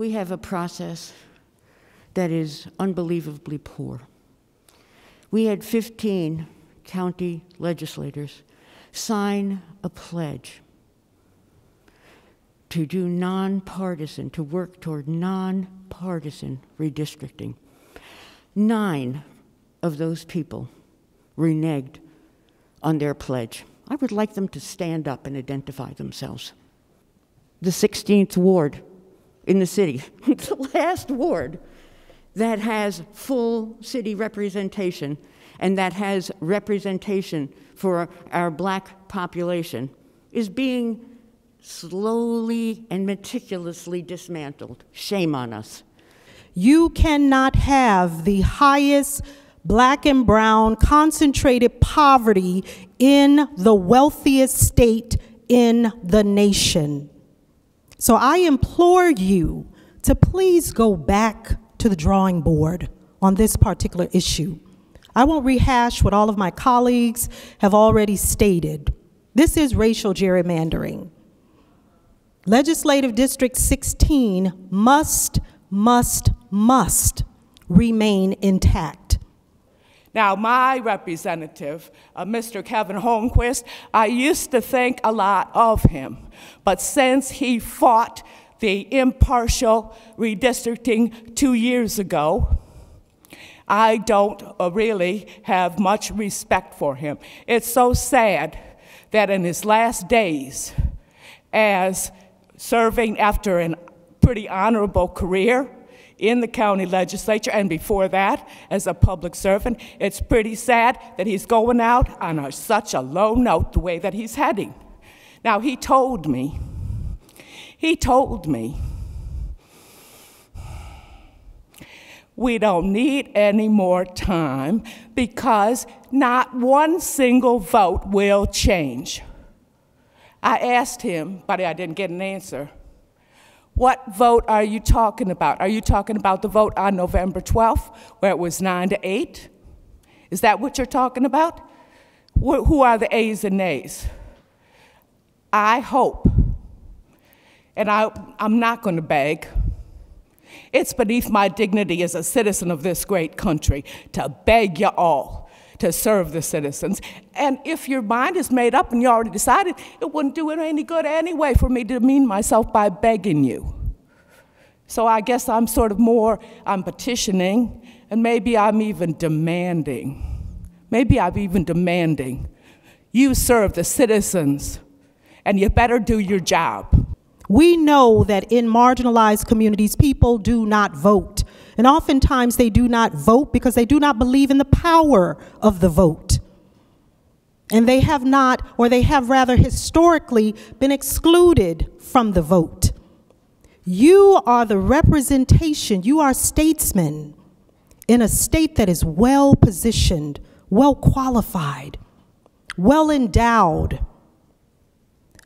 we have a process that is unbelievably poor. We had 15 county legislators sign a pledge to do nonpartisan, to work toward nonpartisan redistricting. 9 of those people reneged on their pledge. I would like them to stand up and identify themselves. The 16th ward in the city, the last ward that has full city representation and that has representation for our black population, is being slowly and meticulously dismantled. Shame on us. You cannot have the highest black and brown concentrated poverty in the wealthiest state in the nation. So I implore you to please go back to the drawing board on this particular issue. I won't rehash what all of my colleagues have already stated. This is racial gerrymandering. Legislative District 16 must remain intact. Now, my representative, Mr. Kevin Holmquist, I used to think a lot of him, but since he fought the impartial redistricting 2 years ago, I don't really have much respect for him. It's so sad that in his last days, as serving after a pretty honorable career in the county legislature, and before that, as a public servant, it's pretty sad that he's going out on such a low note the way that he's heading. Now, he told me, we don't need any more time because not one single vote will change. I asked him, but I didn't get an answer. What vote are you talking about? Are you talking about the vote on November 12th, where it was 9-8? Is that what you're talking about? Who are the A's and Nays? I hope, and I'm not going to beg. It's beneath my dignity as a citizen of this great country to beg you all to serve the citizens. And if your mind is made up and you already decided, it wouldn't do it any good anyway for me to demean myself by begging you. So I guess I'm I'm petitioning, and maybe I'm even demanding. You serve the citizens, and you better do your job. We know that in marginalized communities, people do not vote. And oftentimes they do not vote because they do not believe in the power of the vote. And they have not, or they have rather historically been excluded from the vote. You are the representation, you are statesmen in a state that is well positioned, well qualified, well endowed.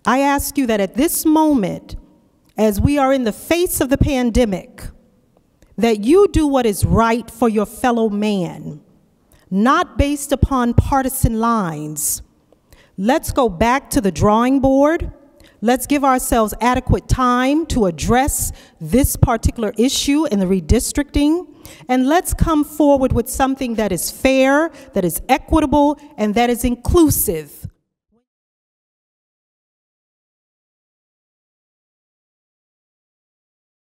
I ask you that at this moment, as we are in the face of the pandemic, that you do what is right for your fellow man, not based upon partisan lines. Let's go back to the drawing board. Let's give ourselves adequate time to address this particular issue in the redistricting, and let's come forward with something that is fair, that is equitable, and that is inclusive.